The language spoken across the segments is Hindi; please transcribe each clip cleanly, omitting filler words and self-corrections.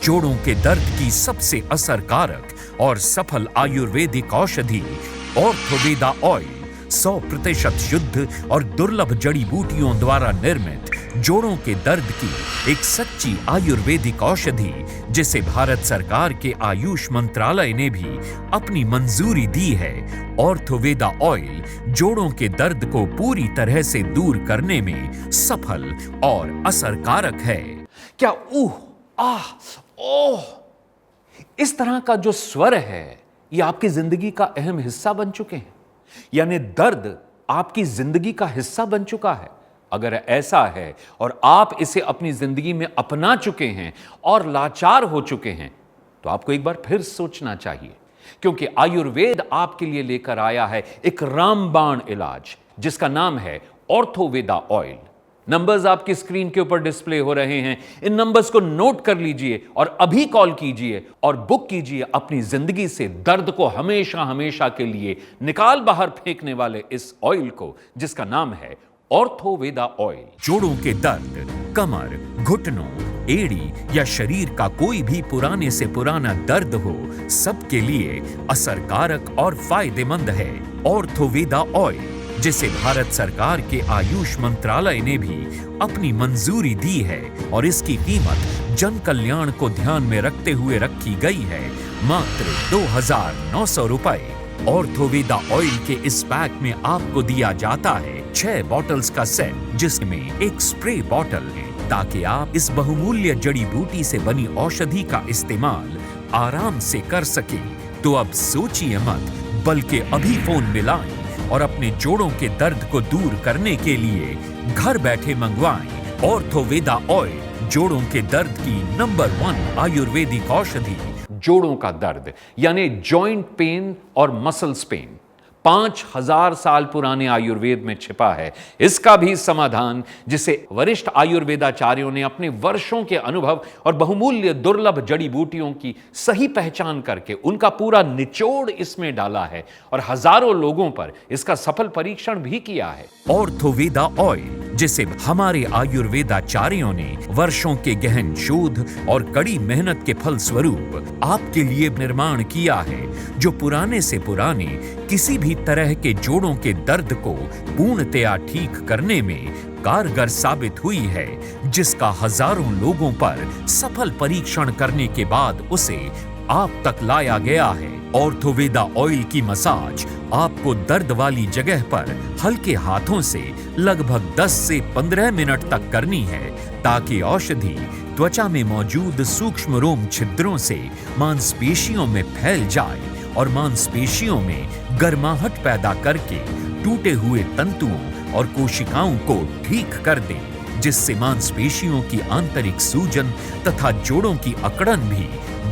जोड़ों के दर्द की सबसे असरकारक और सफल आयुर्वेदिक औषधि ऑर्थोवेदा ऑयल 100% शुद्ध और दुर्लभ जड़ी बूटियों द्वारा निर्मित जोड़ों के दर्द की एक सच्ची आयुर्वेदिक औषधि, जिसे भारत सरकार के आयुष मंत्रालय ने भी अपनी मंजूरी दी है। ऑर्थोवेदा ऑयल जोड़ों के दर्द को पूरी तरह से दूर करने में सफल और असरकारक है। क्या ओह इस तरह का जो स्वर है ये आपकी जिंदगी का अहम हिस्सा बन चुके हैं, यानी दर्द आपकी जिंदगी का हिस्सा बन चुका है। अगर ऐसा है और आप इसे अपनी जिंदगी में अपना चुके हैं और लाचार हो चुके हैं, तो आपको एक बार फिर सोचना चाहिए, क्योंकि आयुर्वेद आपके लिए लेकर आया है एक रामबाण इलाज जिसका नाम है ऑर्थोवेदा ऑयल। नंबर्स आपकी स्क्रीन के ऊपर डिस्प्ले हो रहे हैं, इन नंबर्स को नोट कर लीजिए और अभी कॉल कीजिए और बुक कीजिए अपनी जिंदगी से दर्द को हमेशा हमेशा के लिए निकाल बाहर फेंकने वाले इस ऑयल को, जिसका नाम है ऑर्थोवेदा ऑयल। जोड़ों के दर्द, कमर, घुटनों, एड़ी या शरीर का कोई भी पुराने से पुराना दर्द हो, सबके लिए असरकारक और फायदेमंद है ऑर्थोवेदा ऑयल, जिसे भारत सरकार के आयुष मंत्रालय ने भी अपनी मंजूरी दी है और इसकी कीमत जन कल्याण को ध्यान में रखते हुए रखी गई है मात्र 2,900 रुपए। ऑर्थोवेदा ऑयल के इस पैक में आपको दिया जाता है 6 बॉटल्स का सेट, जिसमें एक स्प्रे बॉटल है, ताकि आप इस बहुमूल्य जड़ी बूटी से बनी औषधि का इस्तेमाल आराम से कर सके। तो अब सोचिए मत, बल्कि अभी फोन मिलाएं और अपने जोड़ों के दर्द को दूर करने के लिए घर बैठे मंगवाएं ऑर्थोवेदा ऑयल, जोड़ों के दर्द की नंबर 1 आयुर्वेदिक औषधि। जोड़ों का दर्द यानी जॉइंट पेन और मसल्स पेन 5000 साल पुराने आयुर्वेद में छिपा है। इसका भी समाधान, जिसे वरिष्ठ आयुर्वेदाचार्यों ने अपने वर्षों के अनुभव और बहुमूल्य दुर्लभ जड़ी बूटियों की सही पहचान करके उनका पूरा निचोड़ इसमें डाला है और हजारों लोगों पर इसका सफल परीक्षण भी किया है। ऑर्थोवेदा ऑयल, जिसे हमारे आयुर्वेदाचार्यों ने वर्षों के गहन शोध और कड़ी मेहनत के फल स्वरूप आपके लिए निर्माण किया है, जो पुराने से पुराने किसी भी तरह के जोड़ों के दर्द को पूर्णतया ठीक करने में कारगर साबित हुई है, जिसका हजारों लोगों पर सफल परीक्षण करने के बाद उसे आप तक लाया गया है। ऑर्थोवेदा ऑयल की मसाज आपको दर्द वाली जगह पर हल्के हाथों से लगभग 10 से 15 मिनट तक करनी है, ताकि औषधि त्वचा में मौजूद सूक्ष्म रोम छिद्रों से मांसपेशियों में फैल जाए और मांसपेशियों में गर्माहट पैदा करके टूटे हुए तंतुओं और कोशिकाओं को ठीक कर दे, जिससे मांसपेशियों की आंतरिक सूजन तथा जोड़ों की अकड़न भी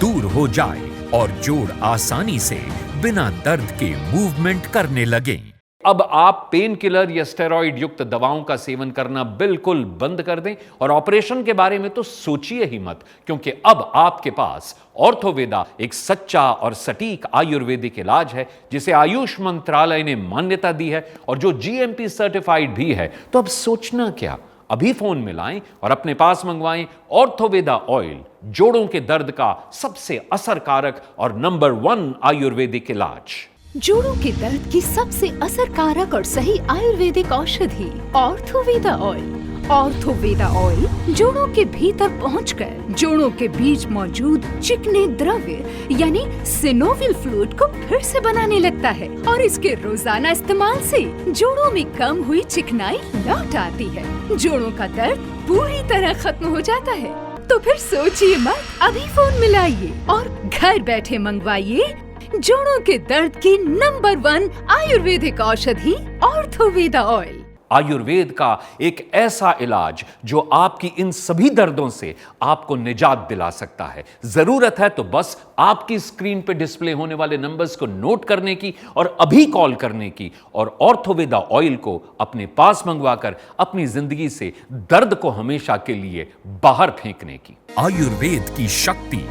दूर हो जाए और जोड़ आसानी से बिना दर्द के मूवमेंट करने लगे। अब आप पेन किलर या स्टेरॉइड युक्त दवाओं का सेवन करना बिल्कुल बंद कर दें और ऑपरेशन के बारे में तो सोचिए ही मत, क्योंकि अब आपके पास ऑर्थोवेदा एक सच्चा और सटीक आयुर्वेदिक इलाज है, जिसे आयुष मंत्रालय ने मान्यता दी है और जो जीएमपी सर्टिफाइड भी है। तो अब सोचना क्या, अभी फोन मिलाएं और अपने पास मंगवाएं ऑर्थोवेदा ऑयल, जोड़ों के दर्द का सबसे असरकारक और नंबर 1 आयुर्वेदिक इलाज। जोड़ों के दर्द की सबसे असरकारक और सही आयुर्वेदिक औषधि ऑर्थोवेदा ऑयल। ऑर्थोवेदा ऑयल जोड़ों के भीतर पहुंचकर जोड़ों के बीच मौजूद चिकने द्रव्य यानी सिनोवियल फ्लूइड को फिर से बनाने लगता है और इसके रोजाना इस्तेमाल से जोड़ों में कम हुई चिकनाई लौट आती है। जोड़ों का दर्द पूरी तरह खत्म हो जाता है। तो फिर सोचिए मत, अभी फोन मिलाइए और घर बैठे मंगवाइए जोड़ों के दर्द की नंबर 1 आयुर्वेदिक औषधि ऑर्थोवेदा ऑयल। आयुर्वेद का एक ऐसा इलाज जो आपकी इन सभी दर्दों से आपको निजात दिला सकता है। जरूरत है तो बस आपकी स्क्रीन पे डिस्प्ले होने वाले नंबर्स को नोट करने की और अभी कॉल करने की और ऑर्थोवेदा ऑयल को अपने पास मंगवाकर अपनी जिंदगी से दर्द को हमेशा के लिए बाहर फेंकने की। आयुर्वेद की शक्ति,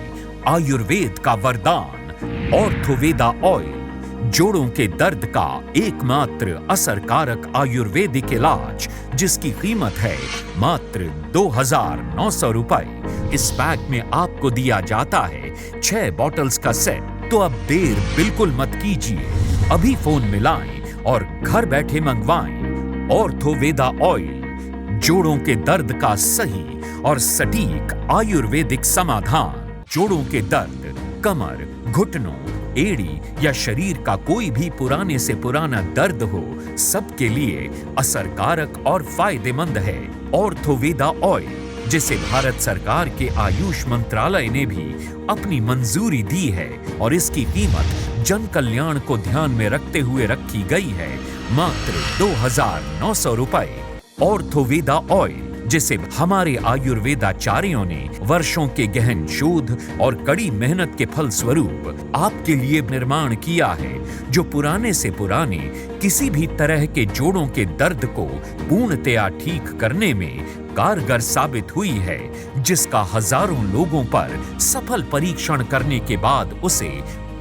आयुर्वेद का वरदान ऑर्थोवेदा ऑयल, जोड़ों के दर्द का एकमात्र असरकारक आयुर्वेदिक इलाज, जिसकी कीमत है मात्र 2,900 रुपए। इस पैक में आपको दिया जाता है 6 बॉटल्स का सेट। तो अब देर बिल्कुल मत कीजिए, अभी फोन मिलाएं और घर बैठे मंगवाएं ऑर्थोवेदा ऑयल, जोड़ों के दर्द का सही और सटीक आयुर्वेदिक समाधान। जोड़ों के दर्द, कमर, घुटनों, एड़ी या शरीर का कोई भी पुराने से पुराना दर्द हो, सबके लिए असरकारक और फायदेमंद है ऑर्थोवेदा ऑयल, जिसे भारत सरकार के आयुष मंत्रालय ने भी अपनी मंजूरी दी है और इसकी कीमत जन कल्याण को ध्यान में रखते हुए रखी गई है मात्र 2,900 रुपए। ऑर्थोवेदा ऑयल, जिसे हमारे आयुर्वेदाचार्यों ने वर्षों के गहन शोध और कड़ी मेहनत के फल स्वरूप आपके लिए निर्माण किया है, जो पुराने से पुराने किसी भी तरह के जोड़ों के दर्द को पूर्णतया ठीक करने में कारगर साबित हुई है, जिसका हजारों लोगों पर सफल परीक्षण करने के बाद उसे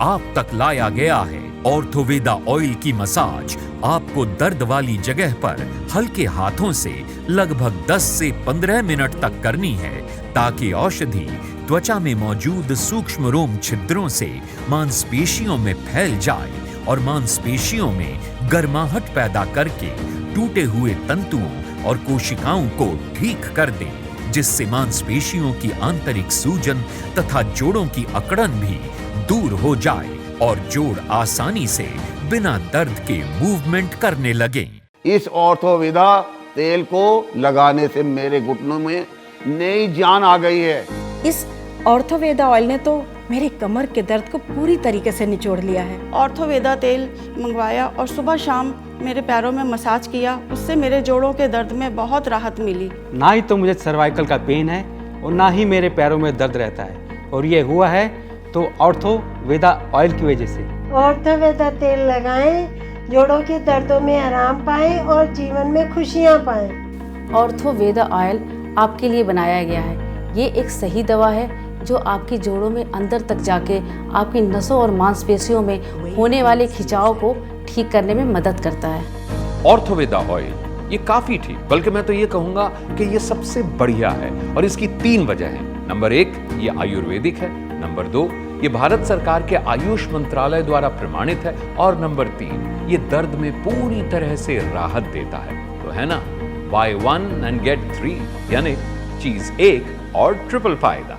आप तक लाया गया है। ऑर्थोवेदा ऑयल की मसाज आपको दर्द वाली जगह पर हल्के हाथों से लगभग 10 से 15 मिनट तक करनी है, ताकि औषधि त्वचा में मौजूद सूक्ष्म रोम छिद्रों से मांसपेशियों में फैल जाए और मांसपेशियों में गर्माहट पैदा करके टूटे हुए तंतुओं और कोशिकाओं को ठीक कर दे, जिससे मांसपेशियों की आंतरिक सूजन तथा जोड़ों की अकड़न भी दूर हो जाए और जोड़ आसानी से बिना दर्द के मूवमेंट करने लगे। इस ऑर्थोवेदा तेल को लगाने से मेरे घुटनों में नई जान आ गई है। इस ऑर्थोवेदा ऑयल ने तो मेरे कमर के दर्द को पूरी तरीके से निचोड़ लिया है। ऑर्थोवेदा तेल मंगवाया और सुबह शाम मेरे पैरों में मसाज किया, उससे मेरे जोड़ों के दर्द में बहुत राहत मिली। ना ही तो मुझे सर्वाइकल का पेन है और ना ही मेरे पैरों में दर्द रहता है, और ये हुआ है तो ऑर्थोवेदा ऑयल की वजह से। ऑर्थोवेदा तेल लगाएं, जोड़ों के दर्दों में आराम पाएं और जीवन में खुशियां पाएं। ऑर्थोवेदा ऑयल आपके लिए बनाया गया है। ये एक सही दवा है जो आपकी जोड़ों में अंदर तक जाके आपकी नसों और मांसपेशियों में होने वाले खिंचाव को ठीक करने में मदद करता है। ऑर्थोवेदा ऑयल ये काफी ठीक, बल्कि मैं तो ये कहूंगा कि ये सबसे बढ़िया है, और इसकी 3 वजह है। नंबर 1, ये आयुर्वेदिक है। नंबर 2, ये भारत सरकार के आयुष मंत्रालय द्वारा प्रमाणित है। और नंबर 3, ये दर्द में पूरी तरह से राहत देता है। तो है ना, buy 1 and get 3, यानी चीज 1 और ट्रिपल फायदा।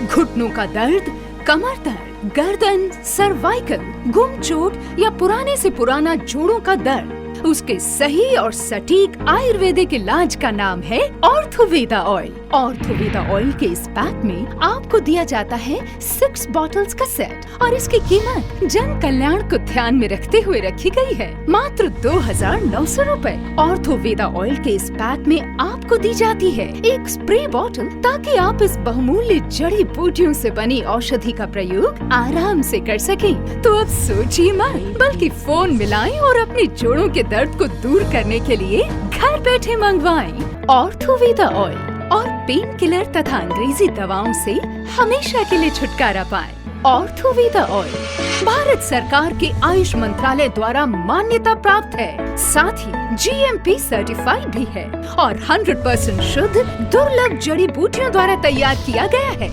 घुटनों का दर्द, कमर दर्द, गर्दन, सर्वाइकल, गुम चोट या पुराने से पुराना जोड़ों का दर्द, उसके सही और सटीक आयुर्वेदिक इलाज का नाम है ऑर्थोवेदा ऑयल। ऑर्थोवेदा ऑयल के इस पैक में आपको दिया जाता है 6 बॉटल्स का सेट, और इसकी कीमत जन कल्याण को ध्यान में रखते हुए रखी गई है मात्र 2,900 रुपए। ऑर्थोवेदा ऑयल के इस पैक में आपको दी जाती है एक स्प्रे बॉटल, ताकि आप इस बहुमूल्य जड़ी बूटियों से बनी औषधि का प्रयोग आराम से कर सकें। तो अब सोचिए मत, बल्कि फोन मिलाएं और अपने जोड़ों के दर्द को दूर करने के लिए घर बैठे मंगवाएं ऑर्थोवेदा ऑयल, और पेन किलर तथा अंग्रेजी दवाओं से हमेशा के लिए छुटकारा पाएं। ऑर्थोवेदा ऑयल भारत सरकार के आयुष मंत्रालय द्वारा मान्यता प्राप्त है, साथ ही GMP सर्टिफाइड भी है और 100% शुद्ध दुर्लभ जड़ी बूटियों द्वारा तैयार किया गया है।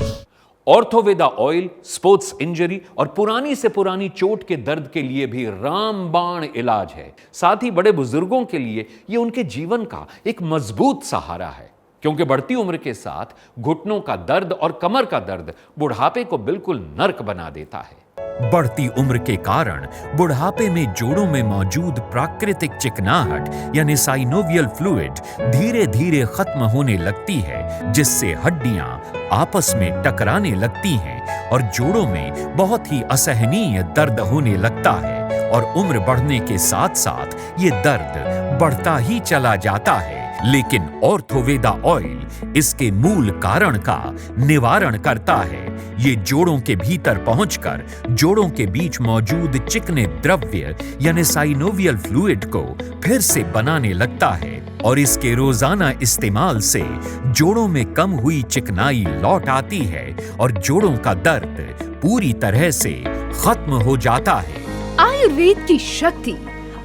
ऑर्थोवेदा ऑयल स्पोर्ट्स इंजरी और पुरानी से पुरानी चोट के दर्द के लिए भी रामबाण इलाज है। साथ ही बड़े बुजुर्गों के लिए ये उनके जीवन का एक मजबूत सहारा है, क्योंकि बढ़ती उम्र के साथ घुटनों का दर्द और कमर का दर्द बुढ़ापे को बिल्कुल नर्क बना देता है। बढ़ती उम्र के कारण बुढ़ापे में जोड़ों में मौजूद प्राकृतिक चिकनाहट यानी साइनोवियल फ्लूइड धीरे धीरे खत्म होने लगती है, जिससे हड्डियां आपस में टकराने लगती हैं और जोड़ों में बहुत ही असहनीय दर्द होने लगता है। और उम्र बढ़ने के साथ साथ ये दर्द बढ़ता ही चला जाता है। लेकिन ऑर्थोवेदा ऑयल इसके मूल कारण का निवारण करता है। ये जोड़ों के भीतर पहुंचकर जोड़ों के बीच मौजूद चिकने द्रव्य यानी साइनोवियल फ्लूइड को फिर से बनाने लगता है, और इसके रोजाना इस्तेमाल से जोड़ों में कम हुई चिकनाई लौट आती है और जोड़ों का दर्द पूरी तरह से खत्म हो जाता है। आयुर्वेद की शक्ति,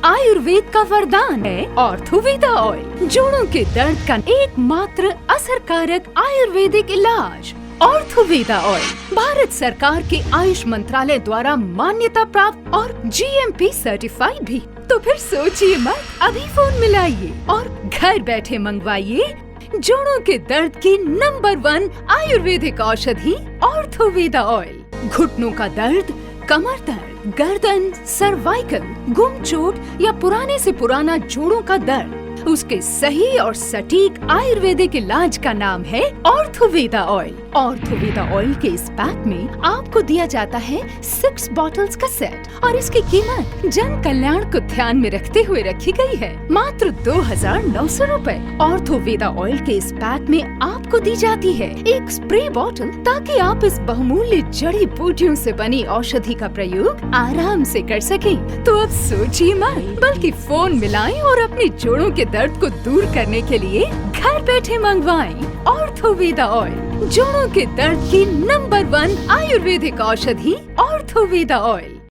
आयुर्वेद का वरदान है ऑर्थोवेदा ऑयल, जोड़ों के दर्द का एकमात्र असरकारक आयुर्वेदिक इलाज। ऑर्थोवेदा ऑयल भारत सरकार के आयुष मंत्रालय द्वारा मान्यता प्राप्त और GMP सर्टिफाइड भी। तो फिर सोचिए मत, अभी फोन मिलाइए और घर बैठे मंगवाइए जोड़ों के दर्द की नंबर 1 आयुर्वेदिक औषधि ऑर्थोवेदा ऑयल। घुटनों का दर्द, कमर दर्द, गर्दन, सर्वाइकल, गुम चोट या पुराने से पुराना जोड़ों का दर्द, उसके सही और सटीक आयुर्वेदिक इलाज का नाम है ऑर्थोवेदा ऑयल। ऑर्थोवेदा ऑयल के इस पैक में आपको दिया जाता है 6 बॉटल्स का सेट और इसकी कीमत जन कल्याण को ध्यान में रखते हुए रखी गई है मात्र 2,900 रूपए। ऑर्थोवेदा ऑयल के इस पैक में आपको दी जाती है एक स्प्रे बॉटल ताकि आप इस बहुमूल्य जड़ी बूटियों से बनी औषधि का प्रयोग आराम से कर सकें। तो अब सोचिए मत, बल्कि फोन मिलाएं और अपने जोड़ों के दर्द को दूर करने के लिए घर बैठे मंगवाएं ऑर्थोवेदा ऑयल, जोड़ों के दर्द की नंबर 1 आयुर्वेदिक औषधि ऑर्थोवेदा ऑयल।